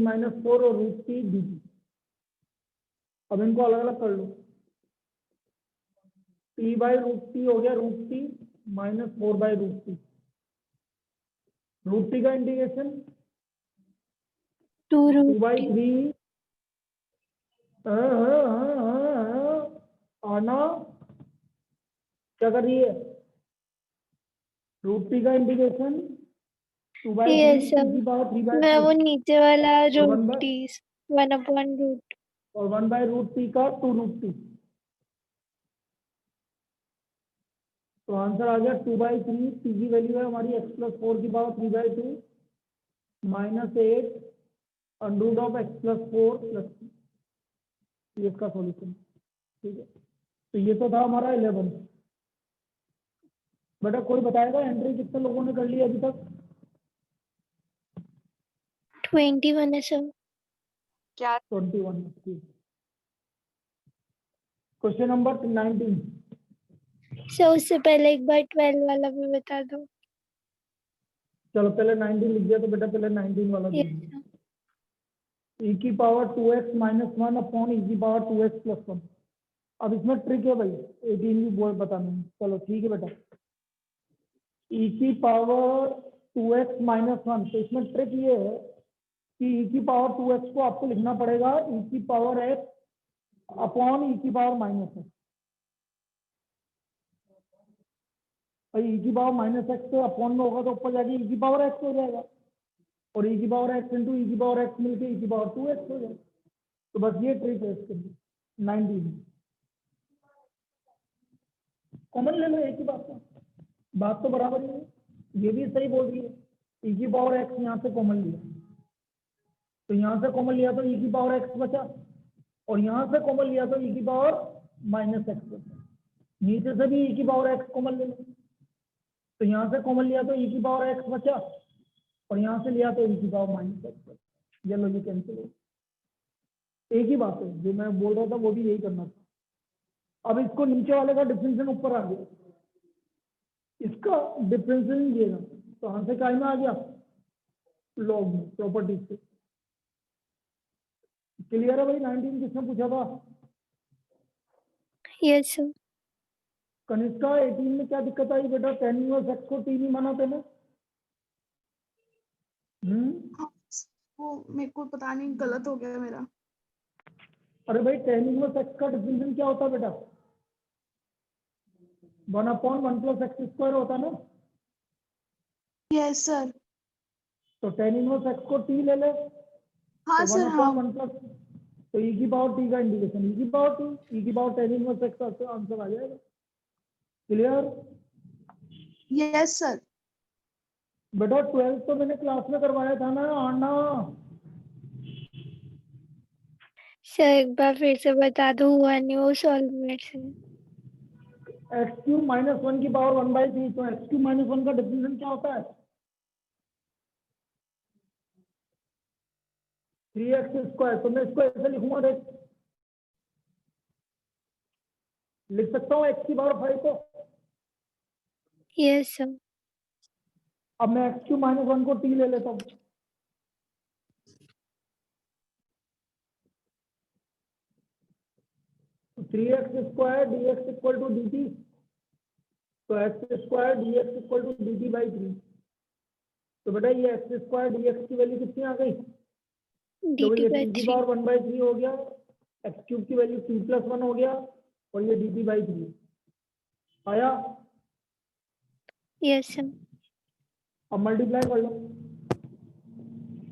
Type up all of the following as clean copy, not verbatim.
-4 और √t dt। अब इनको अलग अलग कर लो। t/√t हो गया √t -4/√t। √t का इंटीग्रेशन 2/3 आना क्या कर रही है? √t का इंटीग्रेशन 2/3 मैं वो नीचे वाला जो और 1/√. और 1/√t का 2√t। तो आंसर आ गया 2/3। t की वैल्यू है हमारी x+4 की पावर 3/2 -8 √(x+4 + t। ये इसका सॉल्यूशन। ठीक है, तो ये तो था हमारा 11। बेटा कोई बताएगा एंट्री कितने लोगों ने कर ली अभी तक? 21 है सर। क्या 21। Question number 19। सर उससे पहले एक बार 12 वाला भी बता दो। चलो पहले 19 लिख दिया, तो बेटा पहले 19 वाला यस देख लो। सर। e की पावर 2x - 1 अपॉन e की पावर 2x + 1। अब इसमें ट्रिक है भाई, 18 भी बोल बताना है। चलो ठीक है बेटा, e की पावर 2x - 1। तो इसमें ट्रिक ये है कि e की पावर 2x को आपको लिखना पड़ेगा e की पावर x अपॉन e की पावर -x। भाई e की पावर -x तो अपॉन में होगा तो ऊपर जाके e की पावर x हो जाएगा, और e की पावर x इंटू e की पावर x मिलके e की पावर 2x हो जाएगा। तो बस ये ट्रिक है इसके लिए। 19 कॉमन ले लो, एक ही बात तो बराबर ही है। ये भी सही बोल रही है, e की पावर x यहाँ से कॉमन लिया, तो यहाँ से कॉमन लिया तो e की पावर x बचा, और यहाँ से कॉमन लिया तो e की पावर -x बचा। नीचे से भी e की पावर x कॉमन ले लो, तो यहाँ से कॉमन लिया तो e की पावर x बचा, और यहाँ से लिया तो e की पावर -x बचा। ये लो, ये कैंसिल हो। एक ही बात है, जो मैं बोल रहा था वो भी यही करना था। अब इसको नीचे वाले का डिफरेंशियल ऊपर आ गया, इसका डिफरेंशियल ये ना, तो आंसर क्या में आ गया? लॉग में, प्रॉपर्टीज से। क्लियर है भाई? 19 किसने पूछा था? Yes sir. कनिष्का 18 में क्या दिक्कत आई बेटा? tan इनवर्स x को t नहीं माना तेने? वो मेरे को पता नहीं, गलत हो गया मेरा। अरे भाई tan इनवर्स x का डिफरेंशियल क्या होता है बेटा? 1/1 + x² होता है ना? Yes sir. तो tan इनवर्स x को t ले ले, हाँ तो सर। हाँ 1/1 प्लस, तो e की पावर t का इंटीग्रेशन e की पावर t, e की पावर tan इनवर्स x का आंसर आ जाएगा। क्लियर? Yes sir. बेटा 12 तो मैंने क्लास में करवाया था ना आना। सर एक बार फिर से बता दो, हुआ नहीं वो सॉल्व मेरे से। x³ - 1 की पावर 1/3, तो x³ - 1 का डिफरेंशियल क्या होता है? 3x²। तो मैं इसको ऐसे लिखूंगा, देख लिख सकता हूँ x की पावर 5 को। Yes sir. अब मैं x³ - 1 को t ले लेता हूँ, तो 3x² dx = dt, तो x² dx = dt/3। तो बेटा ये x² dx की वैल्यू कितनी आ गई? तो ये t की dt/3। पावर 1/3 हो गया, x³ की वैल्यू t + 1 हो गया, और ये dt/3 आया। Yes sir. अब मल्टीप्लाई कर लो,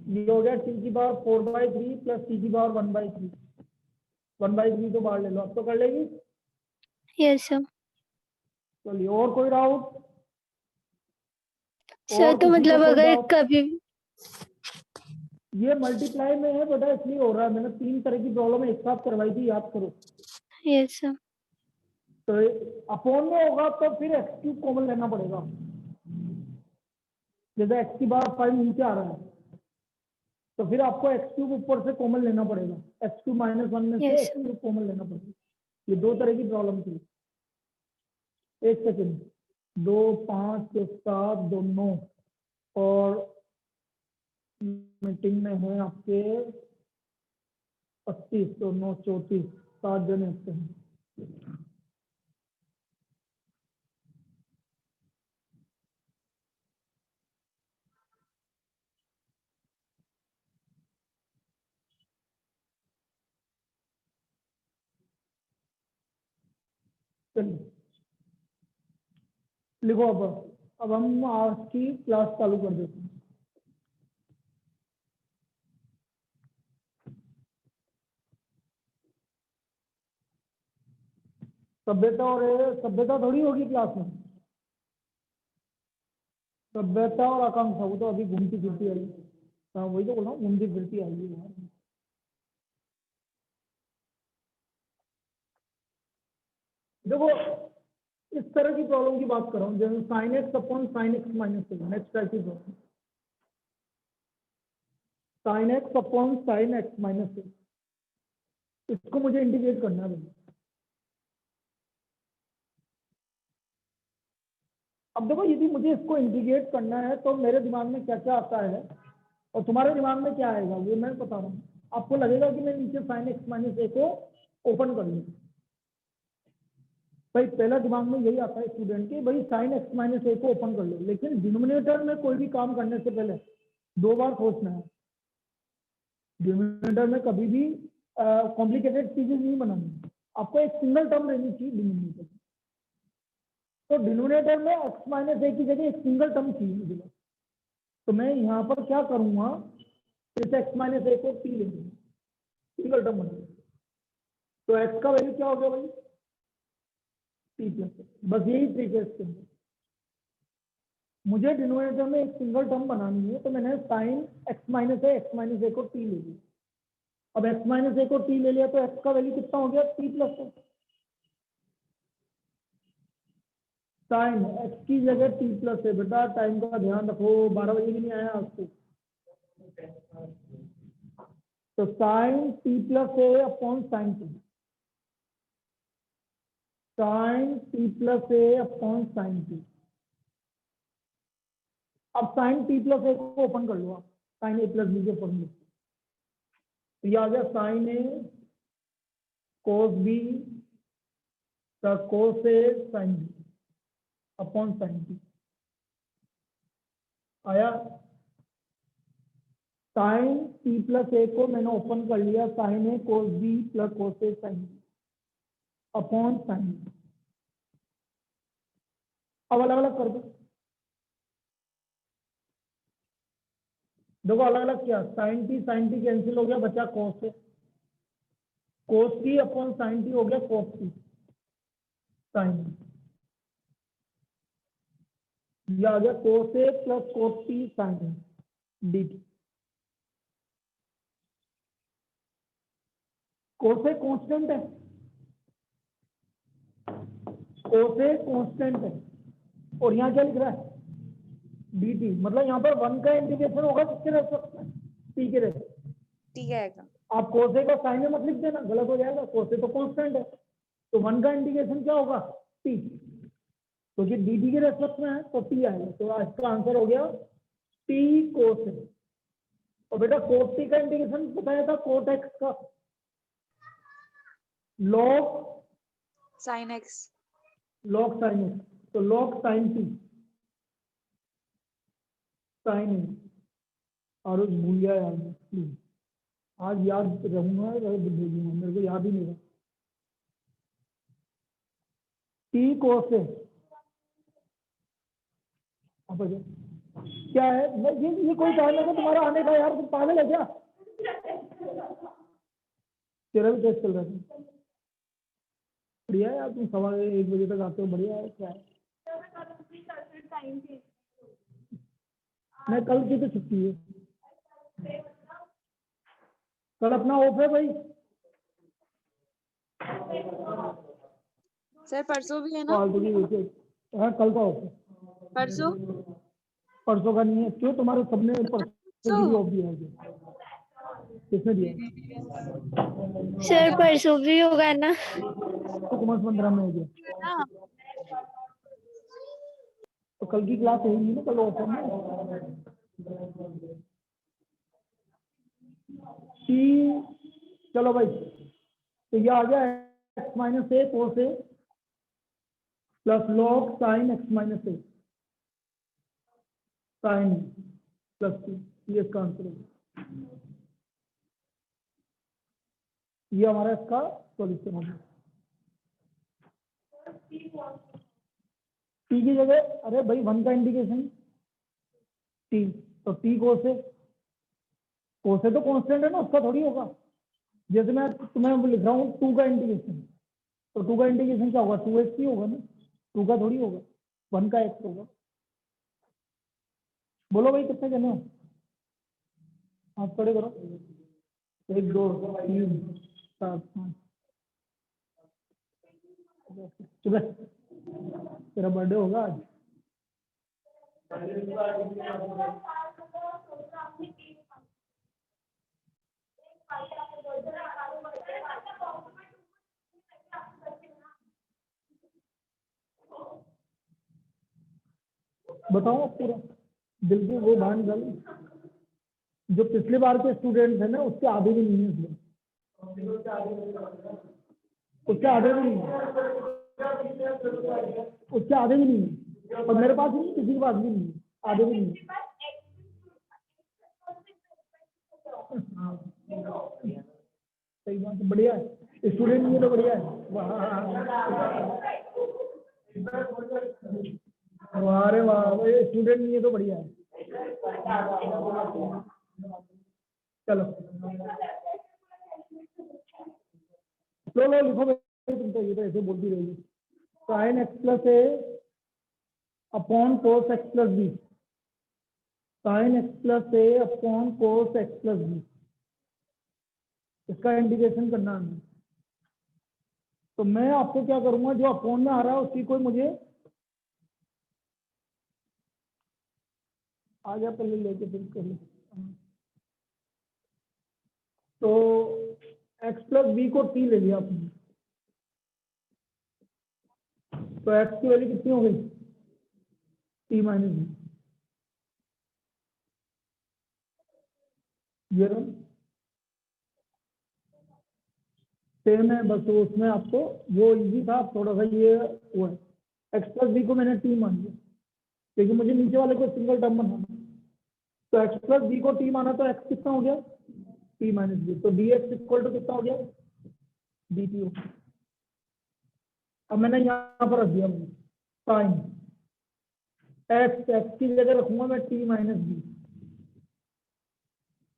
ये हो गया t की पावर 4/3 प्लस t की पावर 1/3। 1/3 तो बाहर ले लो, अब तो कर लेगी। Yes sir. चलिए, और कोई डाउट? सर तो किसी को मतलब कोई अगर डाउट? कभी ये मल्टीप्लाई में है बेटा, इसलिए हो रहा है। मैंने 3 तरह की प्रॉब्लम एक साथ करवाई थी, याद करो। Yes sir. तो अपोन में होगा तो फिर x³ कॉमन लेना पड़ेगा। जैसे x की पावर 5 नीचे आ रहा है, तो फिर आपको x³ ऊपर से कॉमन लेना पड़ेगा, x³ - 1 में से यस सर। x³ कॉमन लेना पड़ेगा। ये 2 तरह की प्रॉब्लम थी। एक सेकंड, 2 5 7 2 9 और मीटिंग में है आपके 25 तो 9 34 7 जने होते हैं। चलिए लिखो। अब हम आज की क्लास चालू कर देते हैं। सभ्यता और सभ्यता थोड़ी होगी क्लास में। सभ्यता और आकांक्षा वो तो अभी घूमती फिरती आई। हाँ वही तो बोल रहा हूँ, घूमती फिरती आई है यार। देखो इस तरह की प्रॉब्लम की बात कर रहा हूँ, जैसे sine x upon sine x minus one. Next type की problem, sine x upon sine x minus one, इसको मुझे इंटीग्रेट करना है भाई। अब देखो यदि मुझे इसको इंटीग्रेट करना है तो मेरे दिमाग में क्या क्या आता है और तुम्हारे दिमाग में क्या आएगा वो मैं बता रहा हूँ। आपको लगेगा कि मैं नीचे साइन एक्स माइनस ए को ओपन कर लूँ। भाई पहला दिमाग में यही आता है स्टूडेंट के, भाई साइन एक्स माइनस ए को ओपन कर लो। लेकिन डिनोमिनेटर में कोई भी काम करने से पहले 2 बार सोचना है। डिनोमिनेटर में कभी भी कॉम्प्लिकेटेड चीजें नहीं बनानी, आपको एक सिंगल टर्म रहनी चाहिए डिनोमिनेटर। तो डिनोमिनेटर में एक्स माइनस ए की जगह एक सिंगल टर्म चाहिए मुझे। तो मैं यहाँ पर क्या करूंगा, इस एक्स माइनस ए को टी ले लूंगा, सिंगल टर्म बना। तो एक्स का वैल्यू क्या हो गया भाई, टी प्लस। बस यही ट्रिक है इसके अंदर। मुझे डिनोमिनेटर में एक सिंगल टर्म बनानी है, तो मैंने साइन एक्स माइनस ए को टी ले लिया। अब एक्स माइनस ए को टी ले लिया तो एक्स का वैल्यू कितना हो गया, टी प्लस है। साइन एक्स की जगह टी प्लस है। बेटा टाइम का ध्यान रखो, 12 बजे भी नहीं आया आपको। तो sine t plus a upon sine t, sine t plus a upon sine t. अब साइन टी प्लस ए को ओपन कर लो आप, साइन ए प्लस बी के फॉर्मूले। तो ये आ गया साइन ए कोस बी प्लस कोस ए sine b upon sine t आया। साइन टी प्लस ए को मैंने ओपन कर लिया, साइन ए कोस बी प्लस कोस ए sine b upon sine b. अब अलग अलग कर दो। देखो अलग अलग क्या, साइन टी कैंसिल हो गया, बचा cos a. Cos T upon sine t हो गया कोस टी साइन। ये आ गया cos a plus cos T sine d t. Cos a constant है, कोस ए कांस्टेंट है, और यहाँ क्या लिख रहा है, डी टी। मतलब यहाँ पर 1 का इंटीग्रेशन होगा किसके रेस्पेक्ट में, टी के रेस्पेक्ट। ठीक है। आप कोस ए का साइन में मत लिख देना, गलत हो जाएगा। कोस ए तो कांस्टेंट है, तो 1 का इंटीग्रेशन क्या होगा, टी। तो ये डी टी के रेस्पेक्ट में है तो टी आएगा। तो आज का आंसर हो गया टी कोस ए। और बेटा कोट टी का इंटीग्रेशन बताया था कोट एक्स का, log sine x, log sine x. तो लॉग साइन टी साइन ए। और भूल गया यार प्लीज, आज याद रहूंगा भेजूंगा, मेरे को याद ही नहीं रहा। टी कोस ए क्या है, ये कोई टाइम है तुम्हारा आने का यार, तुम पागल है क्या। तेरा भी टेस्ट चल रहा है, बढ़िया यार, तुम 1:15 बजे तक आते हो, बढ़िया है। क्या है, मैं कल की तो छुट्टी है, कल अपना ऑफ है भाई। सर परसों भी है ना, फालतू की वजह से। हाँ कल का ऑफ है, परसों परसों का नहीं है। क्यों, तुम्हारे सबने परसों की ऑफ दिया है, किसने दिया। सर परसों भी होगा ना, तो कॉमर्स 15 में हो गया, ना। तो कल की क्लास होगी ना, कल ऑफ है ना। टी, चलो भाई, तो ये आ गया x minus a cos a plus log sine x minus a sine plus t, ये इसका आंसर होगा। ये हमारा इसका सॉल्यूशन होगा। टी की जगह, अरे भाई 1 का इंडिकेशन टी, तो टी कोस से तो कांस्टेंट है ना, उसका थोड़ी होगा। जैसे मैं तुम्हें लिख रहा हूँ 2 का इंडिकेशन, तो 2 का इंडिकेशन क्या होगा, 2x ही होगा ना, 2 का थोड़ी होगा, 1 का x होगा। बोलो भाई कितने जने हो, हाथ खड़े करो, 1 2 3 4 5। सुबह तेरा बर्थडे होगा आज। बताओ पूरा दिल की वो बात गल, जो पिछली बार के स्टूडेंट्स हैं ना, उसके आधे भी नहीं है इसमें, उसके आधे भी नहीं है, उसके आधे भी नहीं है, और मेरे पास नहीं, किसी के पास भी नहीं है, आधे भी नहीं है। हाँ, सही बात है, बढ़िया है, स्टूडेंट नहीं है तो बढ़िया है। वाह, अरे वाह, स्टूडेंट नहीं है तो बढ़िया है। चलो लो लिखो भाई, तुम तो ये तो ऐसे बोलती रहेगी। Sine x plus a upon cos x plus b, sine x plus a upon cos x plus b, इसका इंटीग्रेशन करना है। तो मैं आपको क्या करूंगा, जो अपॉन में आ रहा है उसी को मुझे आ गया, पहले लेके फिर कर लो। तो x प्लस बी को t ले लिया आपने, तो x की वैल्यू कितनी हो गई, t माइनस बी। ये सेम है, बस उसमें आपको वो इजी था, थोड़ा सा ये वो है। x प्लस बी को मैंने t मान लिया, क्योंकि मुझे नीचे वाले को सिंगल टर्म बनाना, तो x प्लस बी को t माना, तो x कितना हो गया, t माइनस बी, तो dx इक्वल टू कितना हो गया, dt हो गया। अब मैंने यहाँ पर रख दिया साइन x की जगह रखूंगा मैं t minus B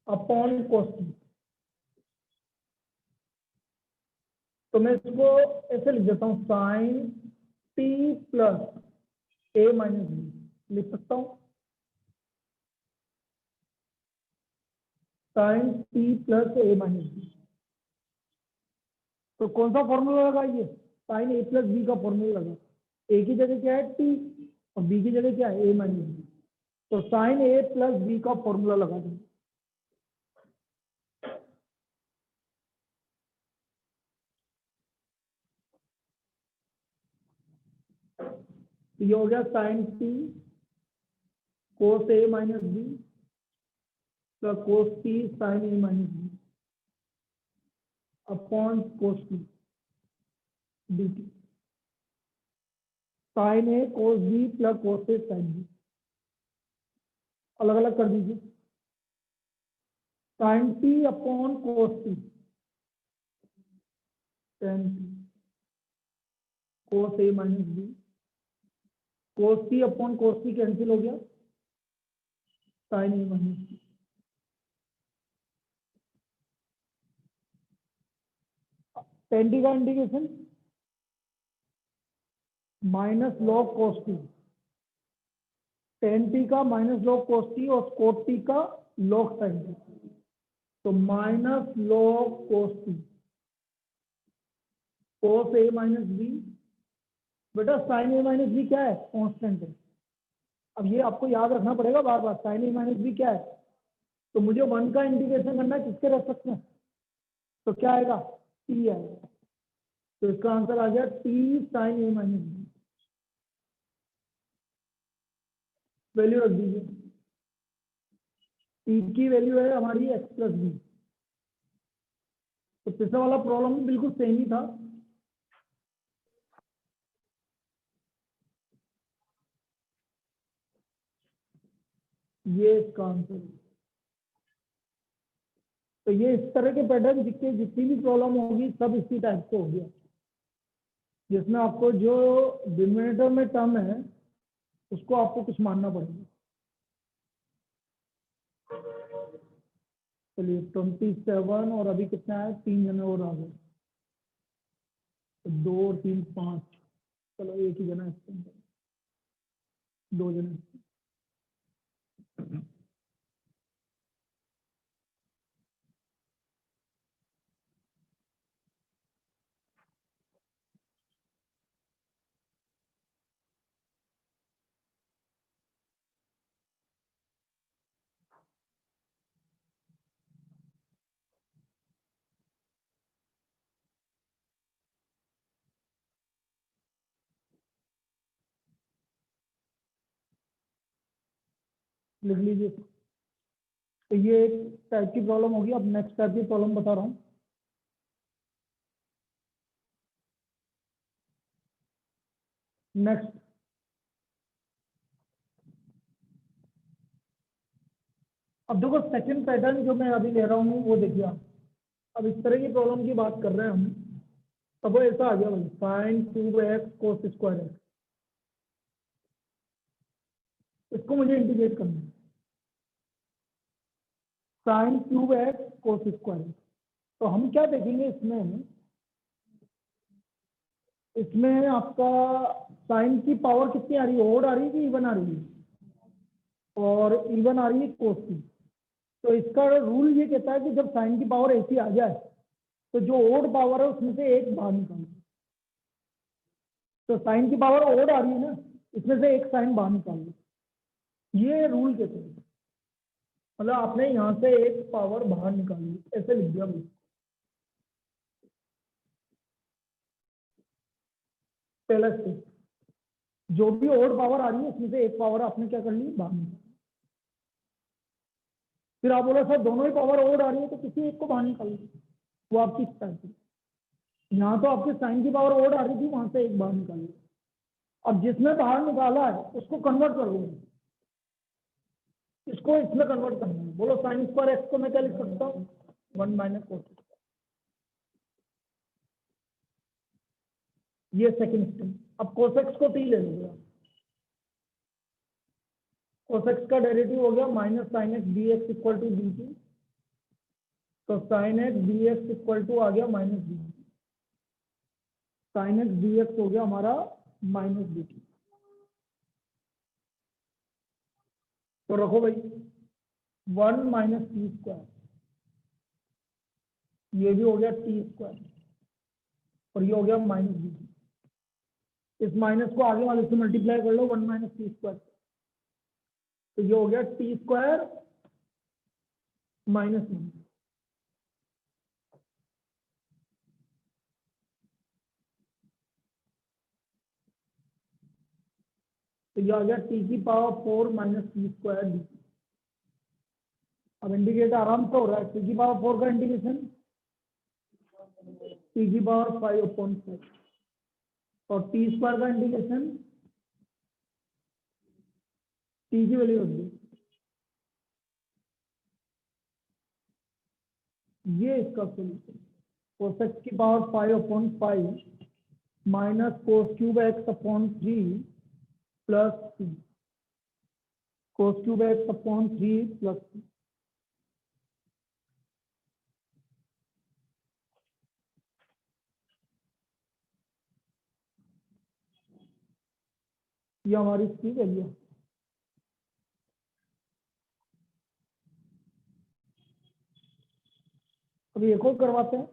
upon cos T, तो मैं इसको ऐसे लिख देता हूँ, sine t plus A minus B लिख सकता हूँ, sine t plus A minus B. तो कौन सा फॉर्मूला लगा, ये साइन ए प्लस बी का फॉर्मूला लगा। ए की जगह क्या है, t, और बी की जगह क्या है, ए माइनस बी, तो साइन ए प्लस बी का फॉर्मूला लगा देंगे। ये हो गया sine T cos A minus B plus cos T sine A minus B upon cos T D T, sine A cos B plus cos A sine B, अलग अलग कर दीजिए। Sine T upon cos T, tan T cos A minus B, cos T upon cos T cancel हो गया, sine A minus B. Ten T का integration minus log कोस T, tan T का minus log cos t और coat T का log sign T, तो minus log cos t cos A minus B. बेटा sign A minus B क्या है, constant है। अब ये आपको याद रखना पड़ेगा बार बार, साइन ए माइनस बी क्या है, तो मुझे 1 का इंटीग्रेशन करना है किसके रेस्पेक्ट में, तो क्या आएगा, टी आएगा, तो इसका आंसर आ गया T sine A minus B. Value रख दीजिए, टी की वैल्यू है हमारी एक्स प्लस बी, पिछले वाला प्रॉब्लम बिल्कुल सेम ही था। ये इसका आंसर है। तो ये इस तरह के पैटर्न जितनी भी प्रॉब्लम होगी सब इसी टाइप से होगी, जिसमें आपको जो डिनोमिनेटर में टर्म है उसको आपको कुछ मानना पड़ेगा। चलिए 27 और अभी कितना है, 3 जने और आ गए, तो 2 और 3 5, चलो एक ही जना इसके अंदर, 2 जने। लिख लीजिए। तो ये एक टाइप की प्रॉब्लम होगी। अब नेक्स्ट टाइप की प्रॉब्लम बता रहा हूँ। नेक्स्ट, अब देखो सेकंड पैटर्न जो मैं अभी ले रहा हूँ वो देखिए आप। अब इस तरह की प्रॉब्लम की बात कर रहे हैं हम। अब वो ऐसा आ गया भाई, sign cube x cos square x, इसको मुझे इंटीग्रेट करना है। Sine cube x cos square x, तो हम क्या देखेंगे इसमें आपका साइन की पावर कितनी आ रही है, ओड आ रही है कि इवन आ रही है, और इवन आ रही है कोस की। तो इसका रूल ये कहता है कि जब साइन की पावर ऐसी आ जाए तो जो ओड पावर है उसमें से एक बाहर निकालो। तो साइन की पावर ओड आ रही है ना, इसमें से एक साइन बाहर निकाल लो, ये रूल कहते हैं। मतलब आपने यहां से एक पावर बाहर निकाली, ऐसे लिख दिया भाई। पहला स्टेप, जो भी ओड पावर आ रही है उसमें से एक पावर आपने क्या कर ली, बाहर निकाली। फिर आप बोला सर दोनों ही पावर ओड आ रही है तो किसी एक को बाहर निकाल लो, वो आपकी स्ट्रैटेजी। यहाँ तो आपके साइन की पावर ओड आ रही थी, वहां से एक बाहर निकाल लो। अब जिसमें बाहर निकाला है उसको कन्वर्ट कर लो, इसको इसमें कन्वर्ट करना है। बोलो साइन स्क्वायर एक्स को मैं क्या लिख सकता हूँ, 1 माइनस कोस। ये सेकंड स्टेप। अब कोस एक्स को टी ले लो। कोस एक्स का डेरिवेटिव हो गया minus sine X D x equal to D T. तो sine X D x equal to आ गया minus D T. Sine X D X हो गया हमारा माइनस डी टी। तो रखो भाई 1 माइनस टी स्क्वायर, ये भी हो गया टी स्क्वायर, और ये हो गया माइनस डी टी। इस माइनस को आगे वाले से मल्टीप्लाई कर लो 1 माइनस टी स्क्वायर, तो ये हो गया टी स्क्वायर माइनस 1। तो ये आ गया टी की power 4 minus T square D. अब इंटीग्रेट आराम से हो रहा है। टी की पावर 4 का इंटीग्रेशन टी की पावर 5/4, और टी स्क्वायर का इंटीग्रेशन टी की वैल्यू रख दी। ये इसका सोल्यूशन, कोस एक्स की power 5/5 minus cos cube x upon 3 plus 3, cos cube x upon 3 plus 3। ये हमारी इसकी वैल्यू है। अभी एक और करवाते हैं,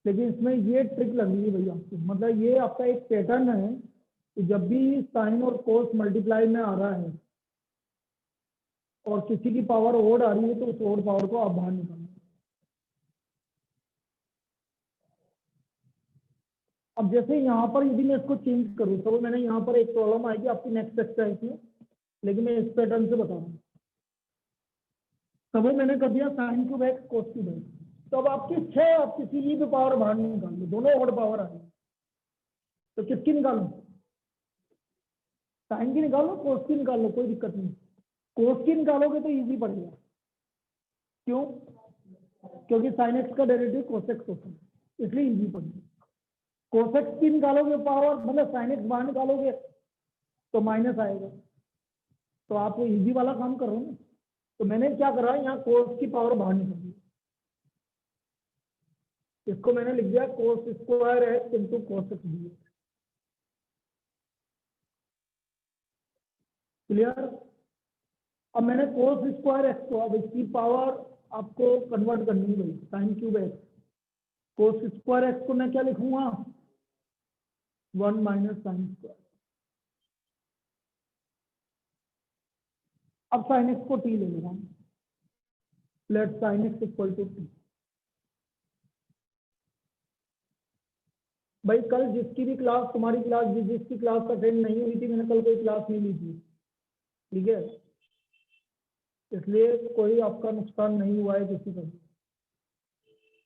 लेकिन इसमें ये ट्रिक लग रही है भैया आपको। मतलब ये आपका एक पैटर्न है कि जब भी साइन और कोस मल्टीप्लाई में आ रहा है और किसी की पावर ओड आ रही है तो उस ओड पावर को आप बाहर निकालना। अब जैसे यहाँ पर यदि मैं इसको चेंज करूँ, तो मैंने यहाँ पर एक प्रॉब्लम आएगी आपकी नेक्स्ट एक्सरसाइज में, लेकिन मैं इस पैटर्न से बता रहा हूँ। तो मैंने कर दिया sign cube x cos cube x, तो अब आपकी 6 आप किसी की भी पावर बाहर निकाल लो, दोनों ऑड पावर आ गई, तो किसकी निकालो? साइन की निकालो, कोस की निकालो, कोई दिक्कत नहीं। कोस की निकालोगे तो इजी पड़ेगा, क्यों? क्योंकि साइन एक्स का डेरिवेटिव कोस एक्स होता है, इसलिए इजी पड़ेगा। कोस एक्स की निकालोगे पावर, मतलब साइन एक्स बाहर निकालोगे तो माइनस आएगा, तो आप इजी वाला काम करो ना। तो मैंने क्या करा, यहाँ कोस की पावर बाहर निकाल दी, इसको मैंने लिख दिया कोस square x into cos x D. Clear? अब मैंने कोस स्क्वायर एक्स को, अब इसकी पावर आपको कन्वर्ट करनी है, sine cube x. Cos square x को मैं क्या लिखूंगा? 1 माइनस साइन स्क्वायर। अब साइन एक्स को टी ले लेगा, let sine x equal to T. भाई कल जिसकी भी क्लास, तुम्हारी क्लास जिसकी क्लास अटेंड नहीं हुई थी, मैंने कल कोई क्लास नहीं ली थी, ठीक है? इसलिए कोई आपका नुकसान नहीं हुआ है किसी का,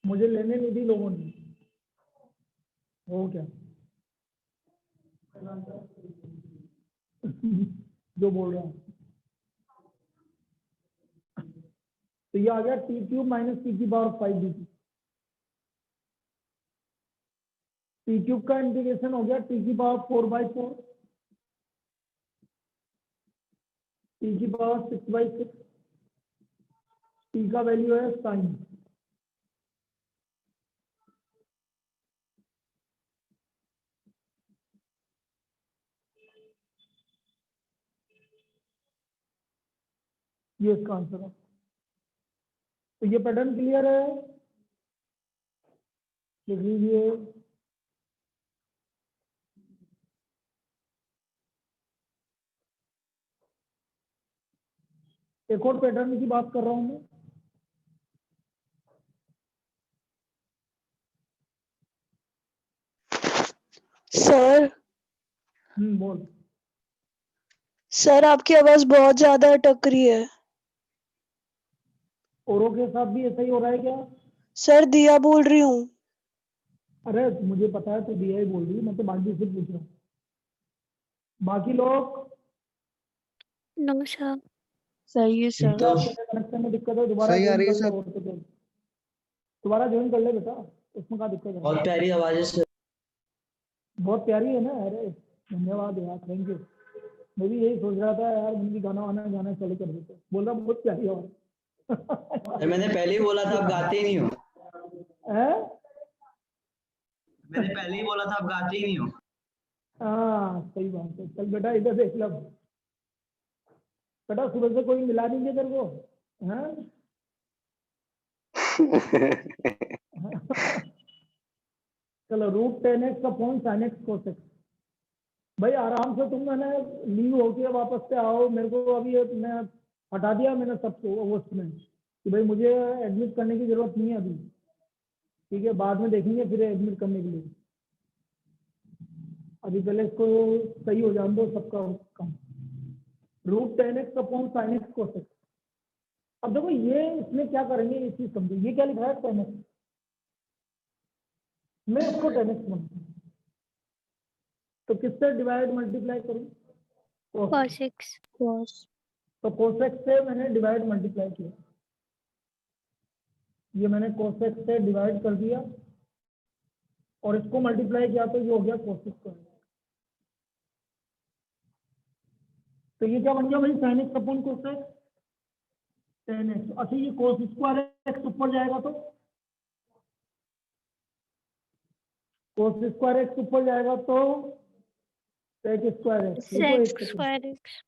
मुझे लेने नहीं दी लोगों ने। हो क्या जो बोल रहा हूँ, तो ये आ गया टी क्यूब माइनस टी की पावर 5 डी। टी क्यूब का इंटीग्रेशन हो गया टी की पावर 4/4, टी की पावर 6/6, टी का वैल्यू है साइन। ये इसका आंसर है। तो ये पैटर्न क्लियर है, लिख लीजिए। एक और पैटर्न की बात कर रहा हूं मैं। सर बोल। सर आपकी आवाज बहुत ज्यादा अटक रही है। औरों के साथ भी ऐसा ही हो रहा है क्या? सर दिया बोल रही हूँ। अरे मुझे पता है, तो दिया ही बोल रही है, मैं तो बाकी से पूछ रहा हूँ। बाकी लोग नो सर। सही है सर। कनेक्शन में दिक्कत है, दोबारा सही आ ज्वाइन रही कर है ले, सर। और तो क्या। दोबारा ज्वाइन कर ले बेटा, उसमें क्या दिक्कत है? बहुत प्यारी आवाज है सर। बहुत प्यारी है ना? अरे धन्यवाद यार, थैंक यू। मैं भी यही सोच रहा था यार, मुझे गाना वाना गाना चालू कर देते, बोल रहा बहुत प्यारी आवाज। मैंने पहले ही बोला था आप गाते ही नहीं हो। हैं? मैंने पहले ही बोला था आप गाते ही नहीं हो। हाँ सही बात है। चल बेटा इधर देख लो बेटा, सुबह से कोई मिला नहीं है तेरे को? हाँ? चलो √10x upon sin x cos x। भाई आराम से तुम, मैंने लीव होके वापस से आओ, मेरे को अभी मैं हटा दिया मैंने सबको होस्ट में कि भाई मुझे एडमिट करने की जरूरत नहीं है अभी, ठीक है? बाद में देखेंगे फिर एडमिट करने के लिए, अभी पहले इसको सही हो जाने दो सबका काम। √10x upon sin x cos x। अब देखो ये इसमें क्या करेंगे, ये चीज समझो। ये क्या लिखा है 10x, मैं इसको 10x मानता हूँ, तो किससे डिवाइड मल्टीप्लाई करूँ? cos x। तो cos x से मैंने डिवाइड मल्टीप्लाई किया, ये मैंने cos x से डिवाइड कर दिया और इसको मल्टीप्लाई किया, तो ये हो गया cos स्क्वायर। तो ये क्या बन गया भाई? sin x upon cos x, 10x। अच्छा ये cos स्क्वायर x ऊपर जाएगा तो cos स्क्वायर x ऊपर जाएगा तो sec square x। sec square x।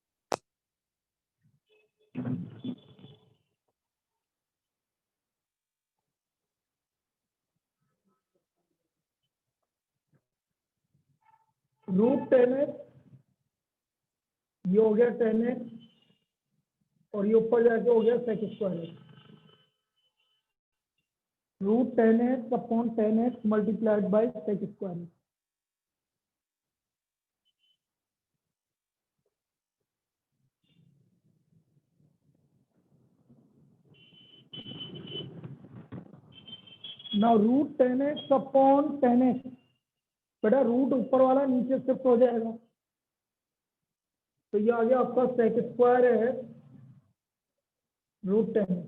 √10x, ये हो गया 10x और ये ऊपर जाके हो गया sec square x। √10x upon 10x multiplied by sec square x। Now root 10x upon 10x, बेटा रूट ऊपर वाला नीचे शिफ्ट हो जाएगा, तो ये आ गया आपका सेक स्क्वायर है रूट 10x,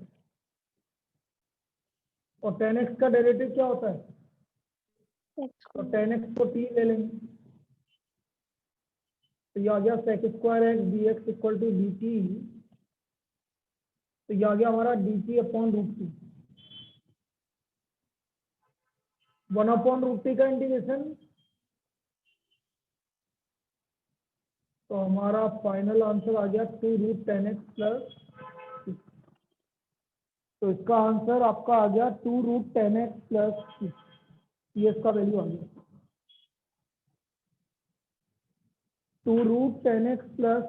और 10x का डेरिवेटिव क्या होता है, तो 10x को t ले लेंगे, तो ये आ गया sec square x D x equal to D T, तो ये आ गया हमारा d t upon root t, 1 upon root t का इंटीग्रेशन, तो हमारा फाइनल आंसर आ गया 2 रूट 10x प्लस, तो इसका आंसर आपका आ गया 2 रूट 10x प्लस, ये इसका वैल्यू आ गया 2 रूट 10x प्लस,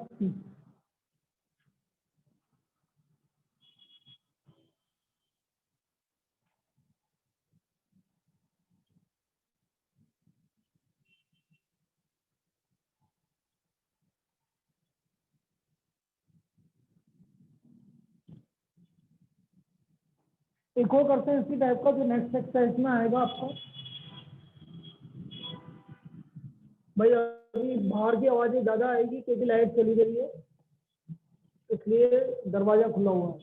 एक और करते हैं इसी टाइप का जो नेक्स्ट एक्सरसाइज में आएगा आपको। भाई अभी बाहर की आवाजें ज्यादा आएगी क्योंकि लाइट चली गई है, इसलिए दरवाजा खुला हुआ है।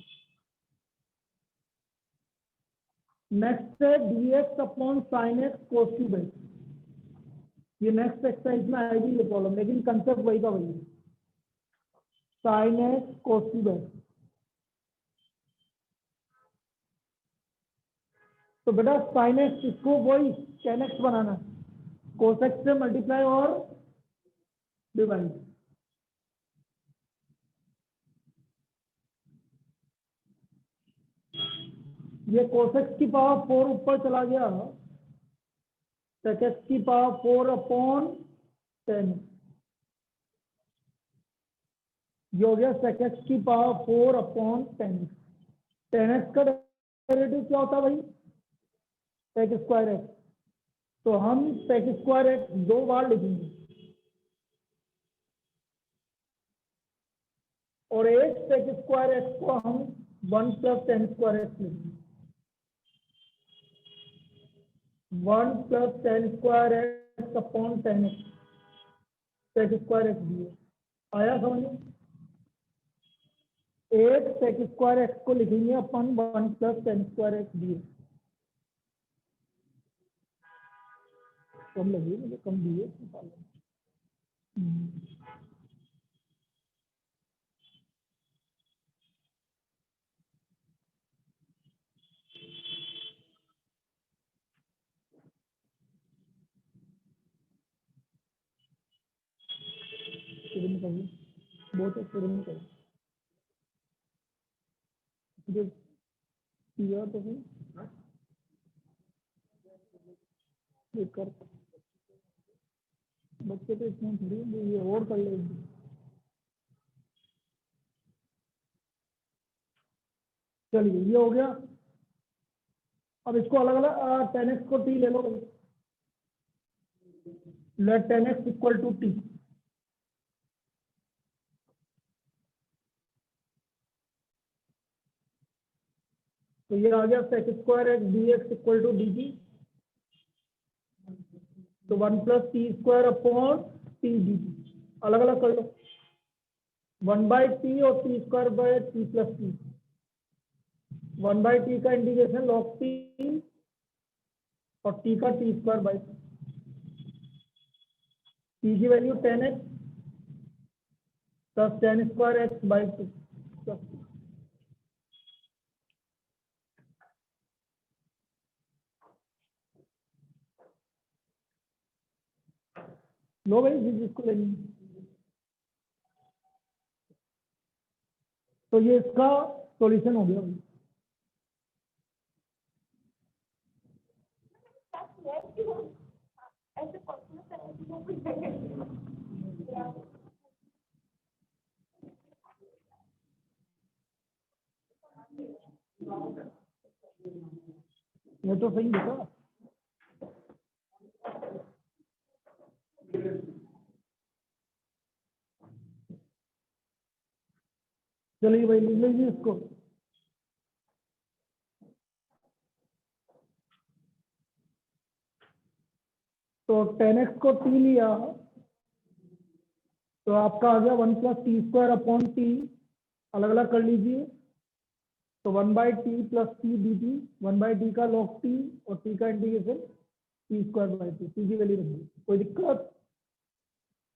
नेक्स्ट है dx upon sine x cos cube x, ये नेक्स्ट एक्सरसाइज में आएगी ये प्रॉब्लम, लेकिन कंसेप्ट वही का वही है, sine x cos cube x. तो बेटा साइन एक्स इसको वही टेन एक्स बनाना है, कोस एक्स से मल्टीप्लाई और डिवाइड, ये कोस एक्स की पावर 4 ऊपर चला गया, सेक एक्स की पावर 4 अपॉन 10, ये हो गया सेक एक्स की पावर 4 अपॉन 10, 10x का डेरिवेटिव क्या होता है भाई, सेक स्क्वायर एक्स, तो हम सेक स्क्वायर एक्स 2 बार लिखेंगे और एक सेक स्क्वायर एक्स को हम 1 प्लस टेन स्क्वायर एक्स लिखेंगे, 1 plus ten square x upon 10x sec square x दिए, आया समझ में। एक सेक स्क्वायर एक्स को लिखेंगे अपन 1 प्लस टेन स्क्वायर एक्स दिए, कम लगी मुझे, कम दिए शुरू में करिए, बहुत शुरू में करिए जो किया तो फिर ये कर, बच्चे तो इतना थोड़ी है, ये और कर लेंगे। चलिए ये हो गया, अब इसको अलग अलग 10x को t ले लो, let 10x equal to t, तो ये आ गया sec square x D x equal to D T, तो 1 plus T square upon T D T, अलग अलग कर लो, 1 बाई टी और T square by T plus T, 1 by T का इंटीग्रेशन लॉग टी और टी का टी स्क्वायर बाई टी की value 10x plus ten square X by 2, लो भाई जिसको लेनी, तो ये इसका सॉल्यूशन हो गया भाई। ये तो सही देखा, चलिए भाई लिख लीजिए इसको, तो टेन एक्स को टी लिया तो आपका आ गया 1 + t² अपॉन टी, अलग अलग कर लीजिए। तो 1/t + t dt, 1/t का log t और t का इंटीग्रेशन t²/2, t की वैल्यू रख दी। कोई दिक्कत?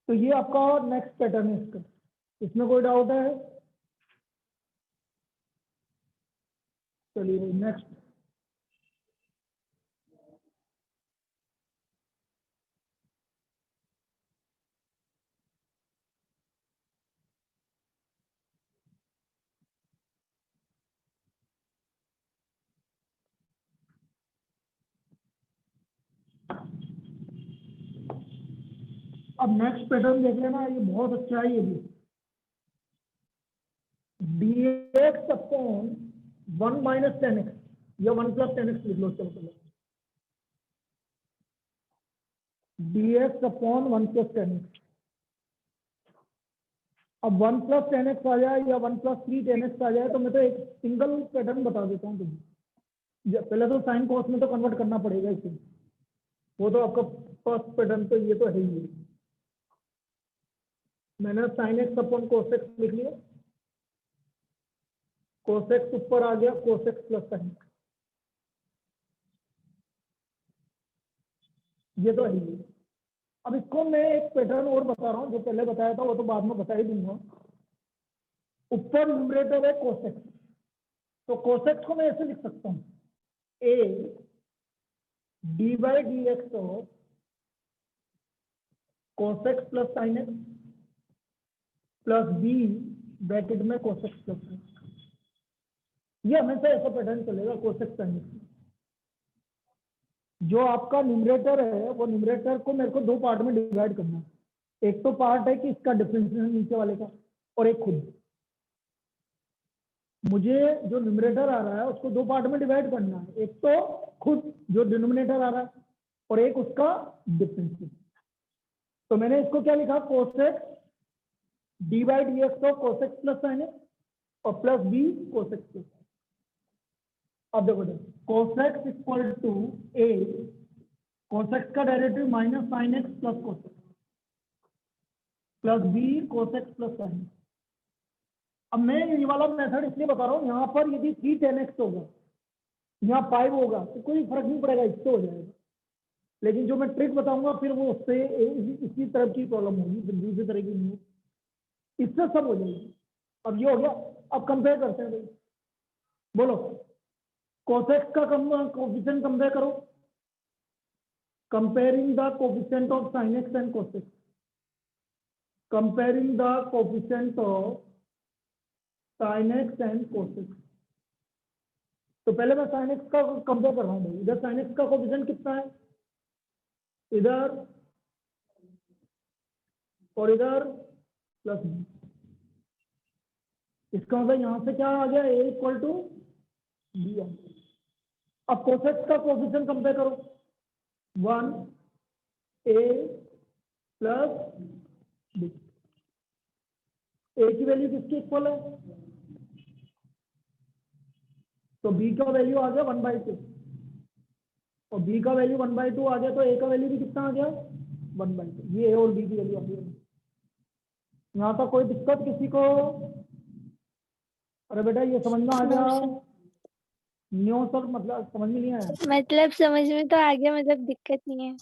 तो ये आपका नेक्स्ट पैटर्न है इसका, इसमें कोई डाउट है? चलिए नेक्स्ट। अब नेक्स्ट पैटर्न देख लेना, ये बहुत अच्छा है ये भी। dx अपॉन 1 - 10x या 1 + 10x लिख लो इसका मतलब। dx upon 1 + 10x। अब 1 + 10x आ जाए या 1 + 3 10x आ जाए तो मैं तो एक सिंगल पैटर्न बता देता हूँ तुम्हें। पहले तो साइन कॉस में तो कन्वर्ट करना पड़ेगा इसे, वो तो आपका फर्स्ट पैटर्न तो ये तो है ही है। मैंने sin x upon cos x लिख लिया, cos x ऊपर आ गया, cos x + sin x, ये तो है ही है। अब इसको मैं एक पैटर्न और बता रहा हूँ, जो पहले बताया था वो तो बाद में बता ही दूंगा। ऊपर न्यूमरेटर है cos x, तो cos x को मैं ऐसे लिख सकता हूँ, a d/dx of cos x + sin x plus b bracket में cos x + sin x। ये हमेशा ऐसा पैटर्न चलेगा cos x sin x। जो आपका न्यूमरेटर है वो न्यूमरेटर को मेरे को दो पार्ट में डिवाइड करना है। एक तो पार्ट है कि इसका डिफरेंशियल नीचे वाले का, और एक खुद। मुझे जो न्यूमरेटर आ रहा है उसको दो पार्ट में डिवाइड करना है, एक तो खुद जो डिनोमिनेटर आ रहा है और एक उसका डिफरेंशियल। तो मैंने इसको क्या लिखा, cos x d/dx of cos x + sin x और plus b cos x + sin x। अब देखो cos x = a, cos x का derivative minus sin x plus cos x plus b cos x + sin x। अब मैं ये वाला method इसलिए बता रहा हूँ, यहाँ पर यदि 3 10x होगा, यहाँ 5 होगा तो कोई फर्क नहीं पड़ेगा, इससे हो जाएगा। लेकिन जो मैं ट्रिक बताऊंगा फिर वो उससे इसी तरह की प्रॉब्लम होगी, फिर दूसरी तरह की नहीं होगी, इससे सब हो जाएगी। अब ये हो गया। अब कंपेयर करते हैं भाई, बोलो cos x का कोफिशिएंट कंपेयर करो, comparing the coefficient of sin x and cos x, comparing the coefficient of sin x and cos x। तो पहले मैं sin x का कंपेयर कर रहा हूँ भाई। इधर sin x का कोफिशिएंट कितना है, इधर और इधर प्लस b। इसका मतलब यहां से क्या आ गया, a = b आ गया। अब cos x का कोफिशिएंट कंपेयर करो, 1 a प्लस b। a की वैल्यू किसके इक्वल है, तो b का वैल्यू आ गया 1/2 और b का वैल्यू 1/2 आ गया, तो a का वैल्यू भी कितना आ गया 1/2। ये a और b की वैल्यू आ गई। यहाँ तक कोई दिक्कत किसी को? अरे बेटा ये समझ में आ गया? न्यू सर मतलब समझ में नहीं आया? मतलब समझ में तो आ गया, मतलब दिक्कत नहीं है।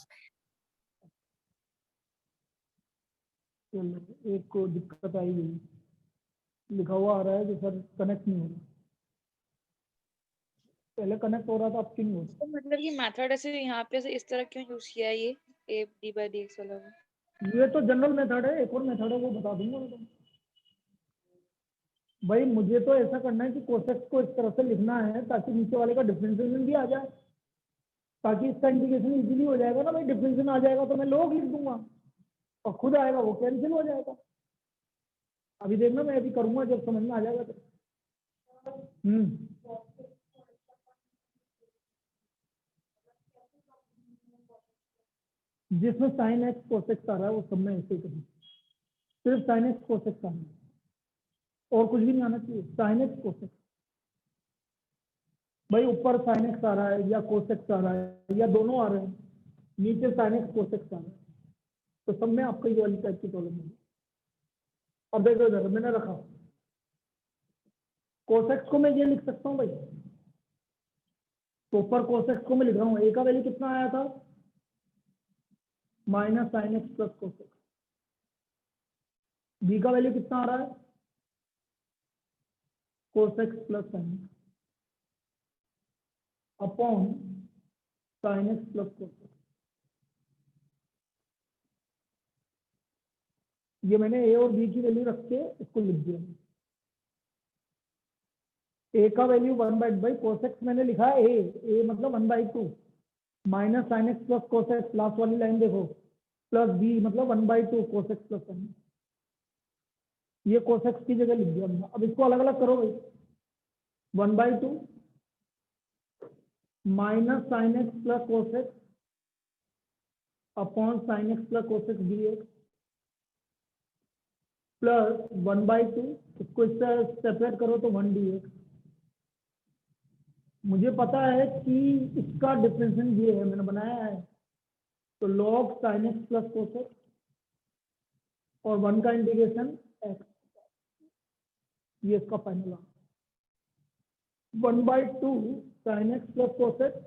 चलो एक को दिक्कत आई हुई, लिखा हुआ आ रहा है कि सर कनेक्ट नहीं हो रहा। पहले कनेक्ट हो रहा था, अब क्यों नहीं हो रहा? तो मतलब ये मेथड ऐसे यहाँ पे इस तरह क्यों यूज किया है, ये a d/dx वाला? ये तो जनरल मेथड है, एक और मेथड है वो बता दूंगा मैं तुमको। भाई मुझे तो ऐसा करना है कि cos x को इस तरह से लिखना है ताकि नीचे वाले का डिफरेंशियल भी आ जाए, ताकि इसका इंटीग्रेशन इजीली हो जाएगा ना भाई। डिफरेंशियल आ जाएगा तो मैं log लिख दूंगा और खुद आएगा वो कैंसिल हो जाएगा। अभी देखना मैं अभी करूंगा, जब समझ में आ जाएगा तो। जिसमें sin x cos x आ रहा है वो सब में ऐसे ही करूँ, सिर्फ sin x cos x आना है और कुछ भी नहीं आना चाहिए। sin x cos x, भाई ऊपर sin x आ रहा है या cos x आ रहा है या दोनों आ रहे हैं, नीचे साइन एक्स कोसेक्स आ रहा है, तो सब में आपका ये वाली टाइप की प्रॉब्लम होगी। अब देखो इधर मैंने रखा कोसेक्स को मैं ये लिख सकता हूँ भाई, तो ऊपर कोसेक्स को मैं लिख रहा हूँ, ए का वैल्यू कितना आया था minus sine x plus cos X, B का वैल्यू कितना आ रहा है cos X plus sine x upon sine x plus cos X. ये मैंने ए और बी की वैल्यू रख के इसको लिख दिया। ए का वैल्यू 1/2 कोसेक्स मैंने लिखा है ए मतलब 1/2 minus sine x plus cos X, last वाली लाइन देखो, प्लस बी मतलब 1/2 कोसेक्स प्लस साइन। ये कोसेक्स की जगह लिख दिया हमने। अब इसको अलग अलग करो भाई, 1/2 minus sine x plus cos X upon sine x plus cos X dx plus 1/2, इसको इससे सेपरेट करो तो 1 dx। मुझे पता है कि इसका डिफरेंशियल ये है, मैंने बनाया है, तो log sin x plus cos X और 1 का इंटीग्रेशन x, ये इसका final answer 1/2 sin x plus cos X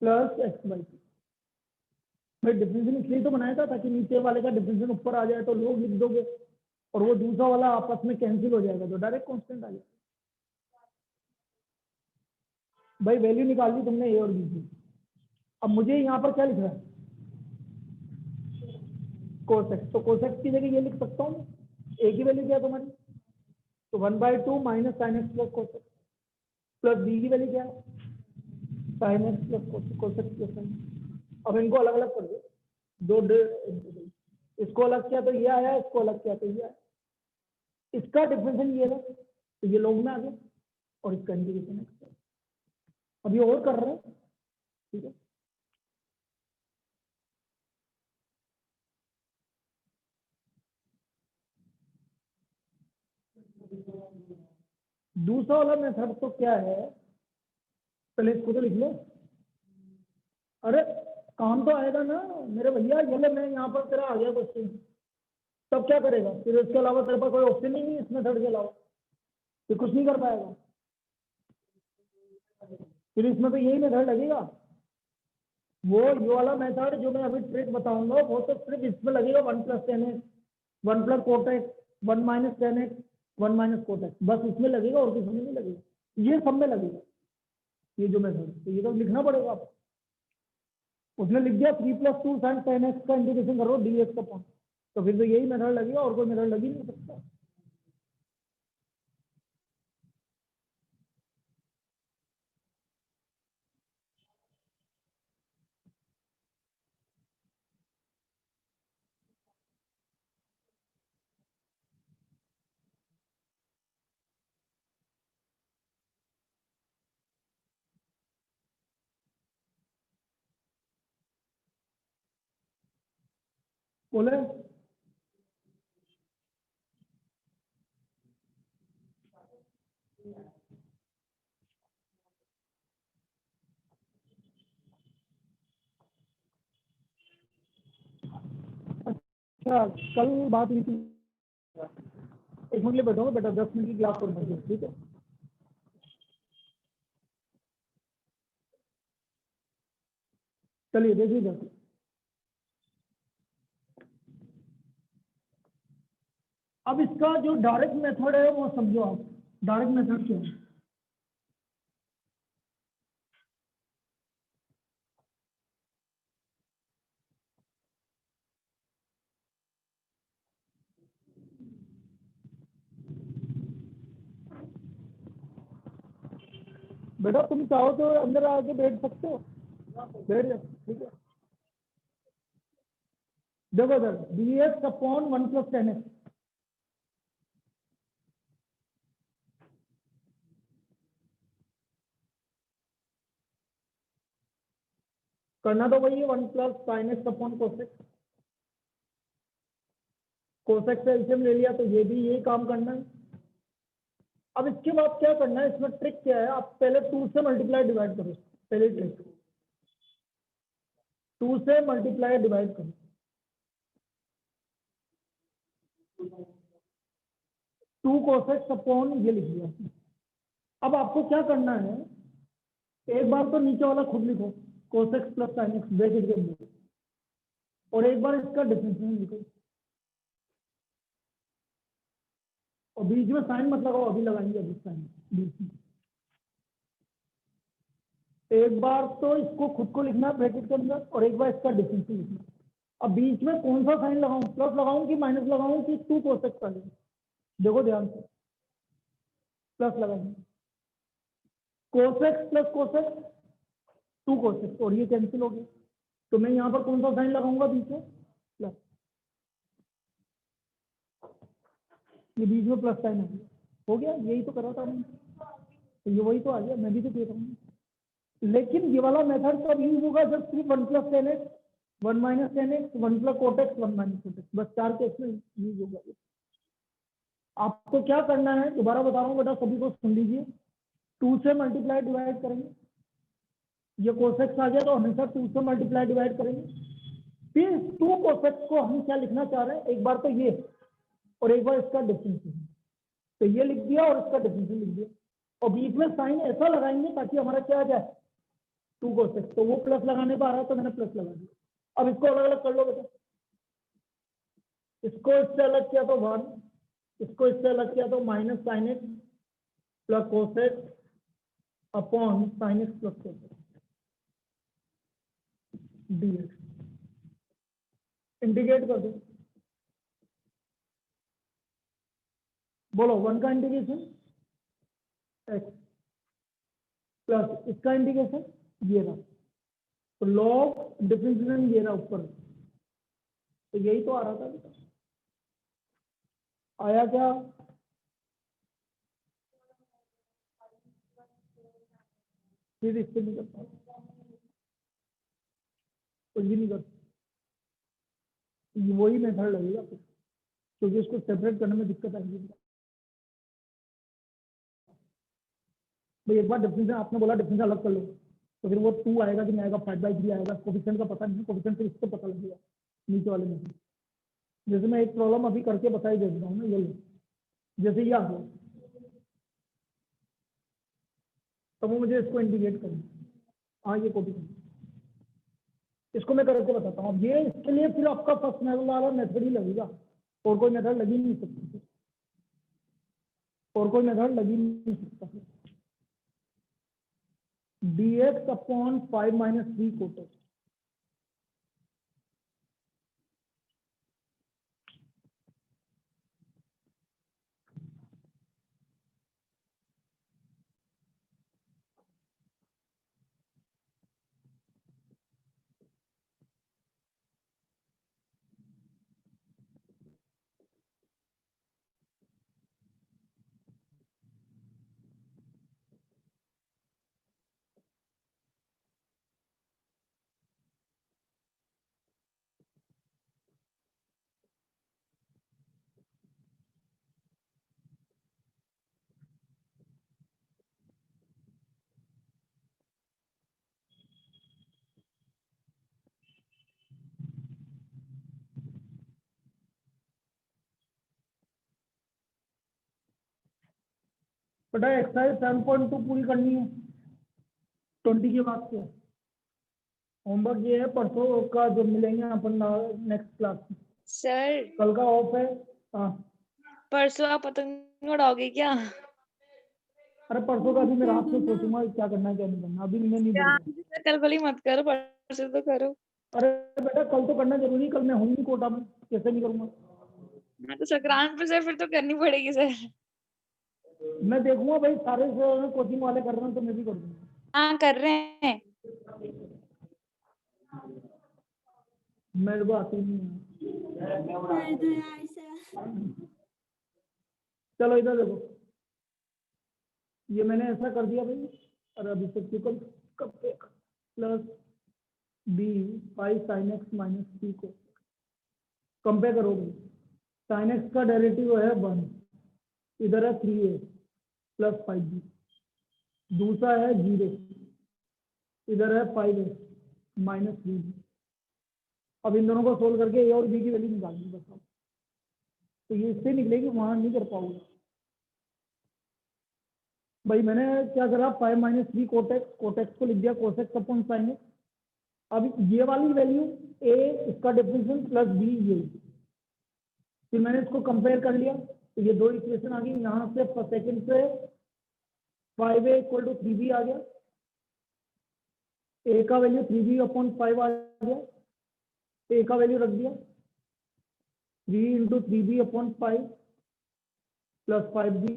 plus x/2। मैं डिफरेंशियल इसलिए तो बनाया था ताकि नीचे वाले का डिफरेंशियल ऊपर आ जाए तो लोग लिख दोगे और वो दूसरा वाला आपस में कैंसिल हो जाएगा तो डायरेक्ट कांस्टेंट आ जाएगा। भाई वैल्यू निकाल दी तुमने ए और बी की। अब मुझे यहाँ पर क्या लिख रहा है कोसेक्स, तो कोसेक्स की जगह ये लिख सकता हूँ, ए की वैल्यू क्या है तुम्हारी, तो 1/2 minus sine x plus cos X plus B की वैल्यू क्या है sine x plus cos X plus sine. अब इनको अलग अलग कर दो, इसको अलग किया तो ये आया, इसको अलग किया तो ये आया, इसका डिफरेंशियल ये है तो ये लोग में आ गया और इसका इंटीग्रेशन है। अब ये और कर रहे हैं, ठीक है। दूसरा वाला मेथड तो क्या है, पहले इसको तो लिख लो। अरे काम तो आएगा ना मेरे भैया, ये ले मैं यहाँ पर तेरा आ गया क्वेश्चन, तब क्या करेगा फिर, इसके अलावा तेरे पास कोई ऑप्शन ही नहीं इस मेथड के अलावा, फिर कुछ नहीं कर पाएगा, फिर इसमें तो यही मेथड लगेगा। वो ये वाला मेथड जो मैं अभी ट्रिक बताऊंगा वो तो सिर्फ इसमें लगेगा 1 + 10x 1 + कोटेक्स 1 - 10x 1 - कोटेक्स, बस इसमें लगेगा और किसी में नहीं लगेगा, ये सब में लगेगा ये जो मेथड। तो ये तो लिखना पड़ेगा आपको। उसने लिख दिया 3 + 2 sin 10x का इंटीग्रेशन करो dx का पॉइंट, तो फिर तो यही मेथड लगेगा और कोई मेथड लग ही नहीं सकता। बोले अच्छा, कल बात हुई थी, एक मिनट लिए बैठो बेटा, 10 मिनट की क्लास कर दीजिए, ठीक है। चलिए देखिए इधर, अब इसका जो डायरेक्ट मेथड है वो समझो आप, डायरेक्ट मेथड क्या है। बेटा तुम चाहो तो अंदर आके बैठ सकते हो, बैठ जाओ, ठीक है। देखो सर dx अपॉन 1 + 10x, करना तो वही है 1 + sin x अपॉन कोसेक्स, कोसेक्स से एलसीएम ले लिया तो ये भी यही काम करना है। अब इसके बाद क्या करना है, इसमें ट्रिक क्या है, आप पहले 2 से मल्टीप्लाई डिवाइड करो, पहले ट्रिक 2 से मल्टीप्लाई डिवाइड करो, 2 cosec अपॉन ये लिख दिया। अब आपको क्या करना है, एक बार तो नीचे वाला खुद लिखो, cosec plus sin x bracket के अंदर, और एक बार इसका डिफरेंशियल लिखो, और बीच में साइन मत लगाओ, अभी लगाएंगे अभी साइन बीच में। एक बार तो इसको खुद को लिखना है ब्रैकेट के अंदर, और एक बार इसका डिफरेंशियल लिखना। अब बीच में कौन सा साइन लगाऊं, प्लस लगाऊं कि माइनस लगाऊं कि 2 cosec का लें? देखो ध्यान से, प्लस लगाएंगे, cosec प्लस cosec 2 cosec, और ये कैंसिल हो गया, तो मैं यहाँ पर कौन सा साइन लगाऊंगा बीच में, प्लस, ये बीच में प्लस साइन हो गया, यही तो करा था मैंने, तो ये वही तो आ गया, मैं भी तो कह रहा हूँ। लेकिन ये वाला मेथड कब यूज होगा, जब सिर्फ 1 plus ten x 1 minus ten x 1 plus cot x 1 minus cot x, बस 4 केस में यूज होगा ये। आपको क्या करना है, दोबारा बता रहा हूँ बेटा, सभी को सुन लीजिए। 2 से मल्टीप्लाई डिवाइड करेंगे, ये कोसेक्स आ गया तो हमेशा 2 से मल्टीप्लाई डिवाइड करेंगे। फिर 2 कोसेक्स को हम क्या लिखना चाह रहे हैं, एक बार तो ये और एक बार इसका डिफरेंशियल, तो ये लिख दिया और इसका डिफरेंशियल लिख दिया, और बीच में साइन ऐसा लगाएंगे ताकि हमारा क्या आ जाए 2 कोसेक्स, तो वो प्लस लगाने पर आ रहा है तो मैंने प्लस लगा दिया। अब इसको अलग अलग कर लो बेटा, इसको इससे अलग किया तो 1, इसको इससे अलग किया तो minus sine x plus cos X upon sine x plus cos X dx, integrate कर दो, बोलो 1 का इंटीग्रेशन x प्लस इसका इंटीग्रेशन ये रहा, तो लॉग डिफरेंशियल ये रहा ऊपर, तो यही तो आ रहा था बेटा, आया क्या? फिर इससे नहीं करता, कुछ भी नहीं करता, वही मेथड लगेगा फिर, क्योंकि इसको सेपरेट करने में दिक्कत आएगी। भाई एक बार डिफरेंशियल आपने बोला डिफरेंशियल अलग कर लो, तो फिर वो 2 आएगा कि नहीं आएगा, 5/3 आएगा, कोफिशिएंट का पता नहीं, कोफिशिएंट फिर इससे पता लगेगा नीचे वाले में। जैसे मैं एक प्रॉब्लम अभी करके बताई दे रहा हूँ ना, ये लो, जैसे ये आ गया, तो वो मुझे इसको इंटीग्रेट करना, हाँ ये कोफिशिएंट, इसको मैं करके बताता हूँ। अब ये इसके लिए फिर आपका फर्स्ट वाला मेथड ही लगेगा, और कोई मेथड लग ही नहीं सकती, और कोई मेथड लग ही नहीं सकता। dx अपॉन 5 माइनस 3 कोटेक्स, बेटा एक्सरसाइज 7.2 पूरी करनी है 20 के बाद से। होमवर्क ये है, परसों का जो मिलेंगे अपन नेक्स्ट क्लास में, सर कल का ऑफ है। हाँ परसों आप पतंग उड़ाओगे क्या? अरे परसों का अभी मैं रात में सोचूंगा क्या करना है क्या नहीं करना, अभी मैं नहीं बोलूंगा। कल वाली मत करो, परसों तो करो। अरे बेटा कल तो करना जरूरी है, कल मैं हूँ नहीं कोटा में, कैसे नहीं करूंगा? हाँ तो संक्रांत पे सर फिर तो करनी पड़ेगी सर। मैं देखूंगा भाई, सारे कोचिंग वाले कर रहे हैं तो मैं भी कर दूंगा। हाँ कर रहे हैं। मेरे को आती नहीं है। चलो इधर देखो, ये मैंने ऐसा कर दिया भाई, और अभी तक plus B 5 sine x minus 3 को कंपेयर करोगे, साइन एक्स का डेरिवेटिव है 1, इधर है 3a प्लस 5b, दूसरा है 0, इधर है 5a माइनस 3b, अब इन दोनों को सोल्व करके ए और बी की वैल्यू निकालनी है बस अब। तो ये इससे निकलेगी, वहां नहीं कर पाओगे भाई। मैंने क्या करा, 5 माइनस 3 कोटेक्स, कोटेक्स को लिख दिया कोसेक्स अपॉन साइन एक्स। अब ये वाली वैल्यू ए, इसका डिफरेंशियल प्लस बी ये, फिर मैंने इसको कंपेयर कर लिया तो ये दो इक्वेशन आ गई। यहाँ से सेकंड से 5a इक्वल टू 3b आ गया, ए का वैल्यू 3b अपॉन 5 आ गया, ए का वैल्यू रख दिया 3 into 3b upon 5 plus 5b,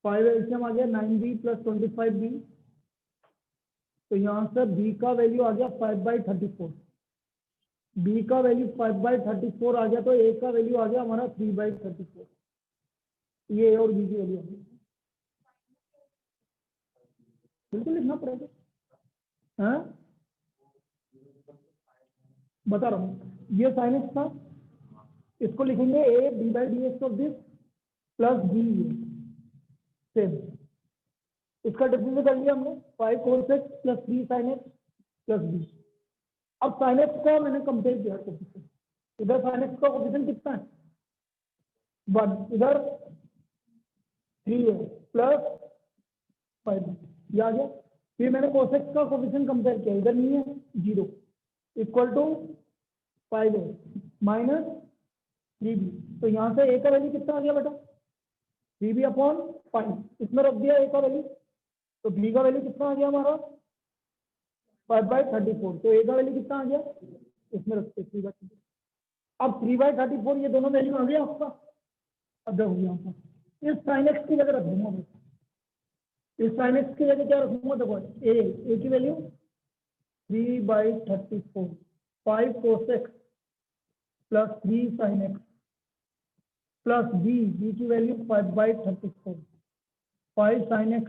5 एल्सियम आ गया 9b प्लस 25b। तो यहाँ से b का वैल्यू आ गया 5/34, b का वैल्यू 5/34 आ गया, तो a का वैल्यू आ गया हमारा 3/34। ये a और b की वैल्यू आ गई, बिल्कुल लिखना पड़ेगा। हाँ बता रहा हूँ, ये साइन एक्स था, इसको लिखेंगे a d/dx of this plus b, same इसका डिफरेंशियल कर लिया हमने, 5 cos x plus 3 sin x plus b। अब sin x का मैंने कंपेयर किया कोफिशिएंट, इधर sin x का कोफिशिएंट कितना है 1, इधर 3 है प्लस 5 ये आ गया। फिर मैंने cos x का कोफिशिएंट कंपेयर किया, इधर नहीं है 0, equal to 5a minus 3b। तो यहाँ से a का वैल्यू कितना आ गया बेटा 3b अपॉन 5, इसमें रख दिया a का वैल्यू, तो b का वैल्यू कितना आ गया हमारा 5/34। तो a का वैल्यू कितना आ गया, इसमें रखते 3/34। अब 3/34 ये दोनों वैल्यू आ गया आपका। अब देखो यहाँ पर इस sin x की जगह रख दूंगा मैं, इस sin x की जगह क्या रखूंगा, देखो a की value 3/34, 5 cos x plus 3 sin x plus b की value 5/34, 5 sin x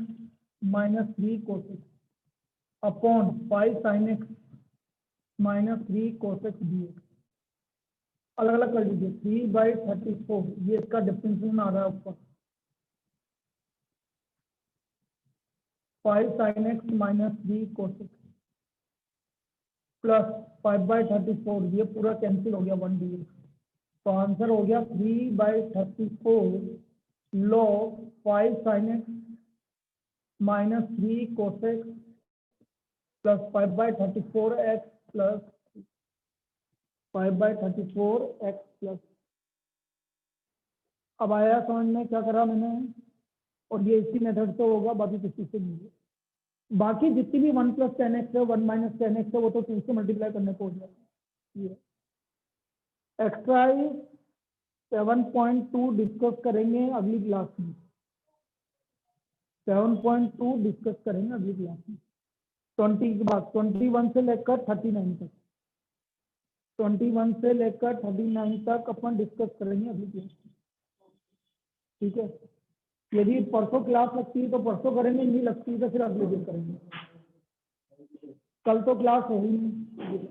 minus 3 cos x upon 5 sin x minus 3 cos x dx। अलग अलग कर लीजिए, 3/34 ये इसका डिफरेंशियल में आ रहा है ऊपर, 5 sin x minus 3 cos x plus 5/34 ये पूरा कैंसिल हो गया 1 dx। तो आंसर हो गया 3/34 log 5 sin x minus 3 cos x plus 5/34 x plus 5/34 x plus. अब आया समझ में क्या करा मैंने, और ये इसी मेथड से होगा, बाकी किसी से नहीं है। बाकी जितनी भी 1 + 10x है 1 - 10x है वो तो 2 से मल्टीप्लाई करने को हो जाएगा। ये एक्सरसाइज 7.2 डिस्कस करेंगे अगली क्लास में, 7.2 डिस्कस करेंगे अगली क्लास में। 20 के बाद 21 से लेकर 39 तक, 21 से लेकर 39 तक अपन डिस्कस करेंगे अगली क्लास में, ठीक है। यदि परसों क्लास लगती है तो परसों करेंगे, नहीं लगती है तो फिर अगले दिन करेंगे। कल तो क्लास हो ही नहीं।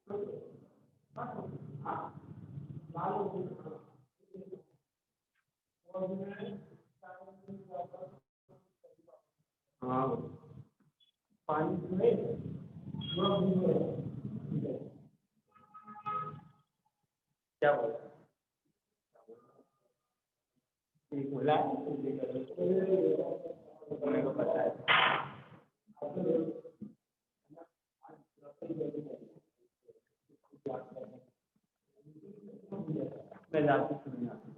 क्या बोला बोला को पता है मैं जाती हूँ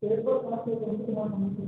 पेड़ पर